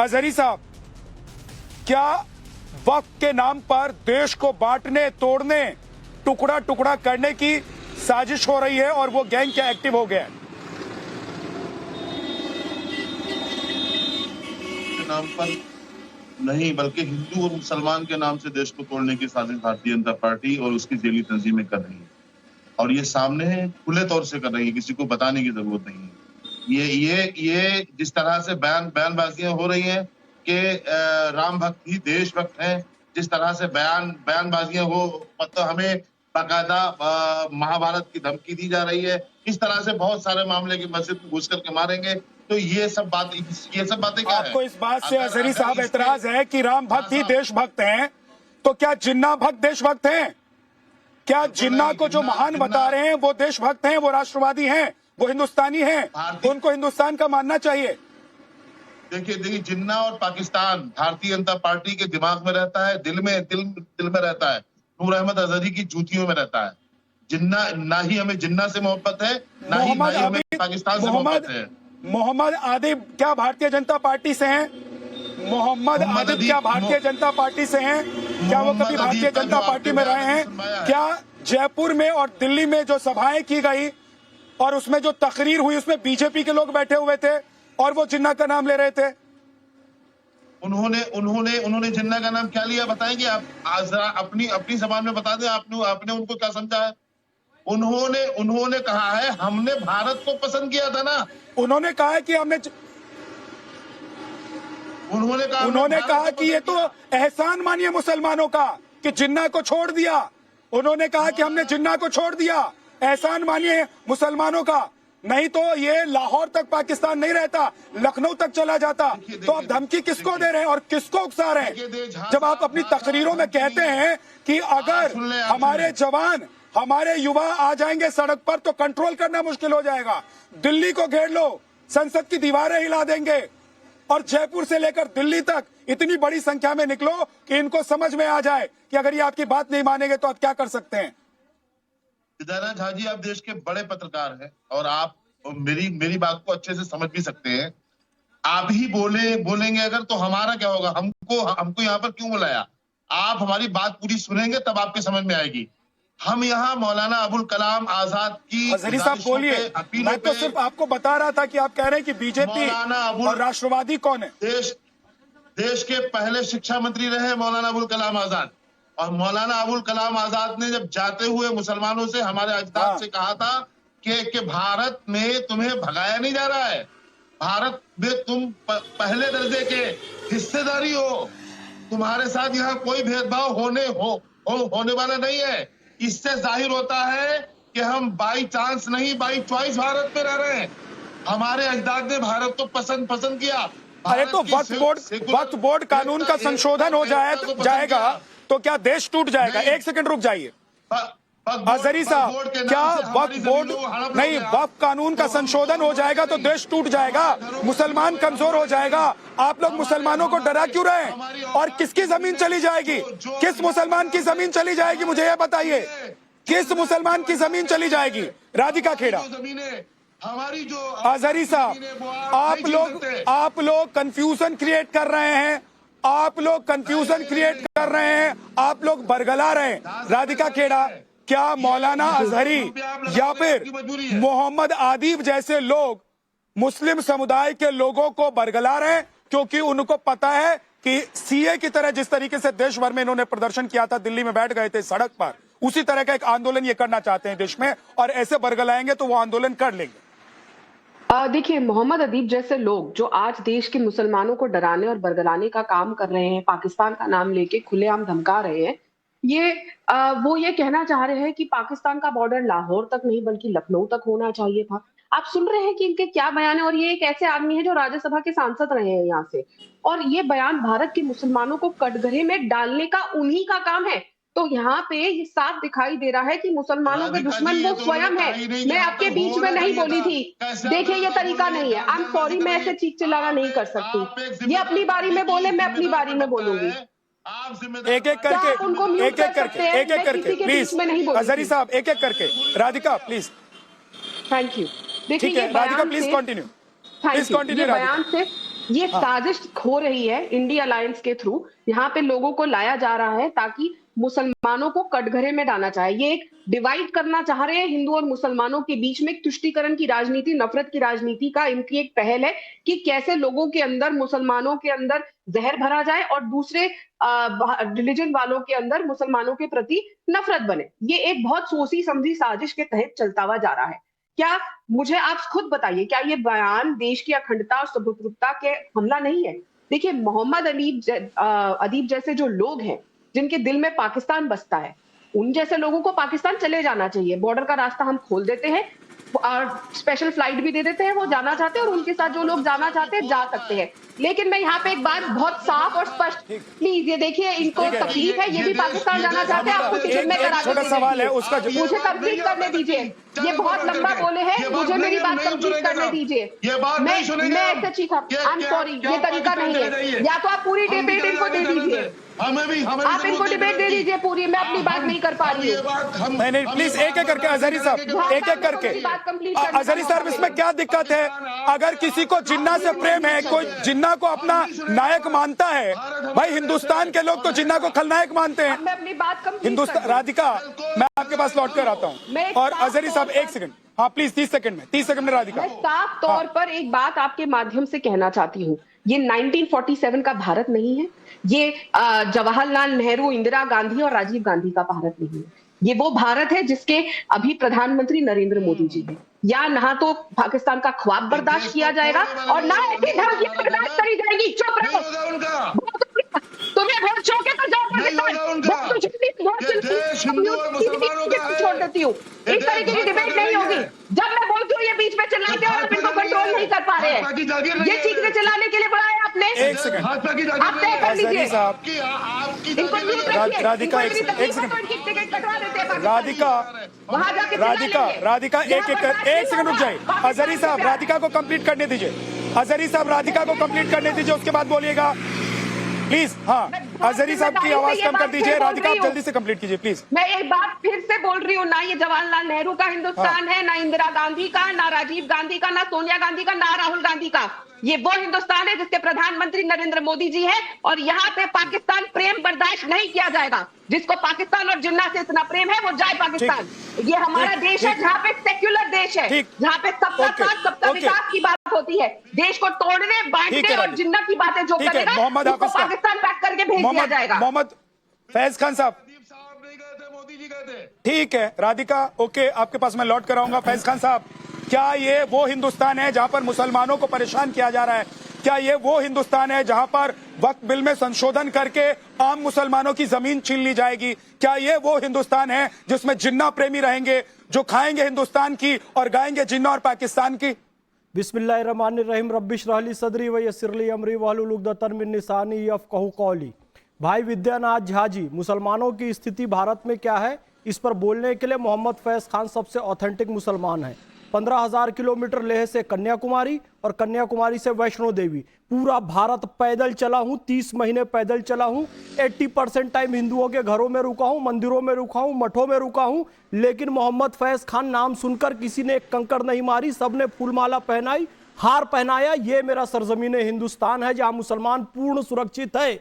अजहरी साहब, क्या वक्त के नाम पर देश को बांटने, तोड़ने, टुकड़ा टुकड़ा करने की साजिश हो रही है और वो गैंग क्या एक्टिव हो गया है? के नाम पर नहीं, बल्कि हिंदू और मुसलमान के नाम से देश को तोड़ने की साजिश भारतीय जनता पार्टी और उसकी जेली तंजीमें कर रही है, और ये सामने है, खुले तौर से कर रही है, किसी को बताने की जरूरत नहीं है। ये जिस तरह से बयानबाजियां हो रही हैं कि राम भक्त ही देशभक्त हैं, जिस तरह से बयानबाजियां हो, मतलब हमें बाकायदा महाभारत की धमकी दी जा रही है, इस तरह से बहुत सारे मामले की मस्जिद में घुस करके मारेंगे, तो ये सब बातें क्या है? आपको इस बात से अजहरी साहब एतराज है कि राम भक्त ही देशभक्त हैं, तो क्या जिन्ना भक्त देशभक्त हैं? क्या जिन्ना को जो महान बता रहे हैं वो देशभक्त हैं, वो राष्ट्रवादी हैं, वो हिंदुस्तानी हैं, उनको हिंदुस्तान का मानना चाहिए? देखिए, जिन्ना और पाकिस्तान भारतीय जनता पार्टी के दिमाग में रहता है, दिल में रहता है, नूर अहमद अजहरी की जूतियों में रहता है। जिन्ना, ना ही हमें जिन्ना से मोहब्बत है, ना ही हमें पाकिस्तान से मोहब्बत है। मोहम्मद आदिब क्या भारतीय जनता पार्टी से हैं? मोहम्मद आदिब क्या भारतीय जनता पार्टी से हैं? क्या वो कभी भारतीय जनता पार्टी में रहे हैं? क्या जयपुर में और दिल्ली में जो सभाएं की गई और उसमें जो तकरीर हुई उसमें बीजेपी के लोग बैठे हुए थे और वो जिन्ना का नाम ले रहे थे? उन्होंने जिन्ना का नाम क्या लिया, बताएंगे आप? अपनी जबान में बता दें, आपने उनको क्या समझा है? उन्होंने कहा है हमने भारत को पसंद किया था ना। उन्होंने कहा कि उन्होंने कहा कि ये तो एहसान मानिए मुसलमानों का कि जिन्ना को छोड़ दिया। उन्होंने कहा कि हमने जिन्ना को छोड़ दिया, एहसान मानिए मुसलमानों का, नहीं तो ये लाहौर तक पाकिस्तान नहीं रहता, लखनऊ तक चला जाता। तो आप धमकी किसको दे रहे हैं और किसको उकसा रहे हैं जब आप अपनी तकरीरों में कहते हैं कि अगर हमारे जवान, हमारे युवा आ जाएंगे सड़क पर तो कंट्रोल करना मुश्किल हो जाएगा, दिल्ली को घेर लो, संसद की दीवारें हिला देंगे और जयपुर से लेकर दिल्ली तक इतनी बड़ी संख्या में निकलो कि इनको समझ में आ जाए कि अगर ये आपकी बात नहीं मानेंगे तो आप क्या कर सकते हैं। सिद्धार्थ झा जी, आप देश के बड़े पत्रकार हैं और आप मेरी बात को अच्छे से समझ भी सकते हैं। आप ही बोलेंगे अगर, तो हमारा क्या होगा? हमको यहाँ पर क्यों बुलाया? आप हमारी बात पूरी सुनेंगे तब आपके समझ में आएगी। हम यहाँ मौलाना अबुल कलाम आजाद की, अजहरी साहब बोलिए, मैं तो सिर्फ आपको बता रहा था कि आप कह रहे हैं कि बीजेपी और राष्ट्रवादी कौन है? देश के पहले शिक्षा मंत्री रहे मौलाना अबुल कलाम आजाद, और मौलाना अबुल कलाम आजाद ने जब जाते हुए मुसलमानों से, हमारे अजदाद से कहा था कि भारत में तुम्हें भगाया नहीं जा रहा है, भारत में तुम पहले दर्जे के हिस्सेदारी हो, तुम्हारे साथ यहाँ कोई भेदभाव होने वाला नहीं है। इससे जाहिर होता है कि हम बाई चांस नहीं, बाई चॉइस भारत में रह रहे हैं। हमारे अजदाद ने भारत को पसंद किया। अरे तो वक्फ बोर्ड कानून का संशोधन हो जाएगा तो क्या देश टूट जाएगा? एक सेकंड रुक जाइए अजहरी साहब, क्या वक्फ कानून का संशोधन हो जाएगा तो देश टूट जाएगा, मुसलमान कमजोर हो जाएगा? आप लोग मुसलमानों को डरा क्यों रहे हैं? और किसकी जमीन चली जाएगी? किस मुसलमान की जमीन चली जाएगी? मुझे यह बताइए, किस मुसलमान की जमीन चली जाएगी? राधिका खेड़ा, हमारी जो अजहरी साहब, आप लोग कंफ्यूजन क्रिएट कर रहे हैं, आप लोग बरगला रहे हैं। राधिका खेड़ा, क्या मौलाना अजहरी या फिर मोहम्मद आदिब जैसे लोग मुस्लिम समुदाय के लोगों को बरगला रहे हैं क्योंकि उनको पता है कि सीए की तरह जिस तरीके से देश भर में इन्होंने प्रदर्शन किया था, दिल्ली में बैठ गए थे सड़क पर, उसी तरह का एक आंदोलन ये करना चाहते हैं देश में, और ऐसे बरगलाएंगे तो वो आंदोलन कर लेंगे? देखिए, मोहम्मद अदीब जैसे लोग जो आज देश के मुसलमानों को डराने और बरगलाने का काम कर रहे हैं, पाकिस्तान का नाम लेके खुलेआम धमका रहे हैं, वो ये कहना चाह रहे हैं कि पाकिस्तान का बॉर्डर लाहौर तक नहीं बल्कि लखनऊ तक होना चाहिए था। आप सुन रहे हैं कि इनके क्या बयान है, और ये एक ऐसे आदमी है जो राज्यसभा के सांसद रहे हैं यहाँ से, और ये बयान भारत के मुसलमानों को कटघरे में डालने का उन्हीं का काम है। तो यहाँ पे ये साफ दिखाई दे रहा है कि मुसलमानों के दुश्मन वो स्वयं है। मैं आपके बीच में नहीं बोली थी, देखिए ये तरीका नहीं है। आई एम सॉरी, मैं ऐसे चीख चिल्लाना नहीं कर सकती। ये अपनी बारी में बोले, मैं अपनी बारी में बोलूंगी। एक एक करके प्लीज अजहरी साहब, एक एक करके। राधिका प्लीज। Thank you. देखिए Radhika please continue, please continue. ये साजिश हो रही है इंडिया अलायंस के थ्रू। यहाँ पे लोगों को लाया जा रहा है ताकि मुसलमानों को कटघरे में डालना चाहे। ये एक डिवाइड करना चाह रहे हैं हिंदू और मुसलमानों के बीच में, एक तुष्टीकरण की राजनीति, नफरत की राजनीति का इनकी एक पहल है कि कैसे लोगों के अंदर, मुसलमानों के अंदर जहर भरा जाए और दूसरे रिलीजन वालों के अंदर मुसलमानों के प्रति नफरत बने। ये एक बहुत सोची समझी साजिश के तहत चलता हुआ जा रहा है। क्या मुझे आप खुद बताइए, क्या ये बयान देश की अखंडता और सार्वभौमिकता के हमला नहीं है? देखिए, मोहम्मद अदीब जैसे जो लोग हैं जिनके दिल में पाकिस्तान बसता है, उन जैसे लोगों को पाकिस्तान चले जाना चाहिए। बॉर्डर का रास्ता हम खोल देते हैं और स्पेशल फ्लाइट भी दे देते हैं, वो जाना चाहते हैं और उनके साथ जो लोग जाना चाहते हैं जा सकते हैं। लेकिन मैं यहाँ पे एक बात बहुत साफ और स्पष्ट, प्लीज ये देखिए, इनको तकलीफ है, ये भी पाकिस्तान जाना चाहते हैं, आपको किचन में करा छोटा सवाल है उसका, मुझे कंप्लीट करने दीजिए। ये बहुत लंबा बोले हैं, मुझे मेरी बात कंप्लीट करने दीजिए। मैं ऐसे चीख, आई एम सॉरी, ये तरीका नहीं है। या तो आप पूरी डिबेट इनको दे दीजिए, आप इनको डिबेट दे दीजिए पूरी, मैं अपनी बात नहीं कर पा रही हूँ। नहीं, प्लीज एक एक करके अजहरी साहब, एक एक करके। अजहरी साहब, इसमें क्या दिक्कत है? अगर किसी को जिन्ना से प्रेम है, कोई जिन्ना को अपना नायक मानता है, भाई हिंदुस्तान के लोग तो जिन्ना को खलनायक मानते हैं। मैं अपनी बात कंप्लीट, हिंदुस्तान, राधिका मैं आपके पास लौट कर आता हूँ। और अजहरी साहब एक सेकंड, हाँ प्लीज, 30 सेकंड में राधिका। मैं साफ तौर पर एक बात आपके माध्यम से कहना चाहती हूँ, ये 1947 का भारत नहीं है, ये जवाहरलाल नेहरू, इंदिरा गांधी और राजीव गांधी का भारत नहीं है। ये वो भारत है जिसके अभी प्रधानमंत्री नरेंद्र मोदी जी हैं। या ना तो पाकिस्तान का ख्वाब बर्दाश्त किया जाएगा और ना ऐसी धमकी बर्दाश्त करी जाएगी। चुप रहो, तुम्हें वोट शौक है तो जाओ छोड़ देती हूँ। इस तरीके की डिबेट नहीं होगी। जब मैं बोलती हूँ ये बीच में चिल्लाते हैं और आप इनको कंट्रोल नहीं कर पा रहे हैं। ये चीखने चिल्लाने के लिए बुलाया आपने। एक सेकंड, आप तय कर लीजिए। राधिका एक सेकंड, राधिका एक सेकंड रुक जाइए। अजहरी साहब राधिका को कंप्लीट करने दीजिए, अजहरी साहब राधिका को कंप्लीट करने दीजिए, उसके बाद बोलिएगा प्लीज। हाँ, अजहरी साहब की आवाज कम कर दीजिए, राधिका आप जल्दी से कंप्लीट कीजिए प्लीज। मैं एक बात फिर से बोल रही हूँ, ना ये जवाहरलाल नेहरू का हिंदुस्तान है, ना इंदिरा गांधी का, ना राजीव गांधी का, ना सोनिया गांधी का, ना राहुल गांधी का। ये वो हिंदुस्तान है जिसके प्रधानमंत्री नरेंद्र मोदी जी हैं और यहाँ पे पाकिस्तान प्रेम बर्दाश्त नहीं किया जाएगा। जिसको पाकिस्तान और जिन्ना से इतना प्रेम है वो जाए पाकिस्तान। ये हमारा देश है जहाँ पे सेक्युलर देश है, जहाँ पे सबका साथ सबका विकास की बात होती है। देश को तोड़ने, बांटने और जिन्ना की बातें जो करेगा उसको पाकिस्तान पैक करके भेज दिया जाएगा। मोहम्मद फैज खान साहब, ठीक है राधिका, ओके, आपके पास मैं लौट कर आऊंगा। फैज खान साहब, क्या ये वो हिंदुस्तान है जहां पर मुसलमानों को परेशान किया जा रहा है? क्या ये वो हिंदुस्तान है जहां पर वक्फ बिल में संशोधन करके आम मुसलमानों की जमीन छीन ली जाएगी? क्या ये वो हिंदुस्तान है जिसमें जिन्ना प्रेमी रहेंगे, जो खाएंगे हिंदुस्तान की और गाएंगे जिन्ना और पाकिस्तान की? बिस्मिल्लाहिर्रहमानिर्रहीम, रब्बिश रहली ली सदरी व यस्सिर ली अमरी वहलुल उक़दतन मिन लिसानी यफ़क़हू क़ौली। भाई विद्यानाथ झा जी, मुसलमानों की स्थिति भारत में क्या है, इस पर बोलने के लिए मोहम्मद फैज खान सबसे ऑथेंटिक मुसलमान है। 15,000 किलोमीटर लेह से कन्याकुमारी और कन्याकुमारी से वैष्णो देवी, पूरा भारत पैदल चला हूँ, 30 महीने पैदल चला हूँ। 80% टाइम हिंदुओं के घरों में रुका हूँ, मंदिरों में रुका हूँ, मठों में रुका हूँ, लेकिन मोहम्मद फैज खान नाम सुनकर किसी ने एक कंकड़ नहीं मारी, सबने फूलमाला पहनाई, हार पहनाया। ये मेरा सरजमीन हिंदुस्तान है जहाँ मुसलमान पूर्ण सुरक्षित है।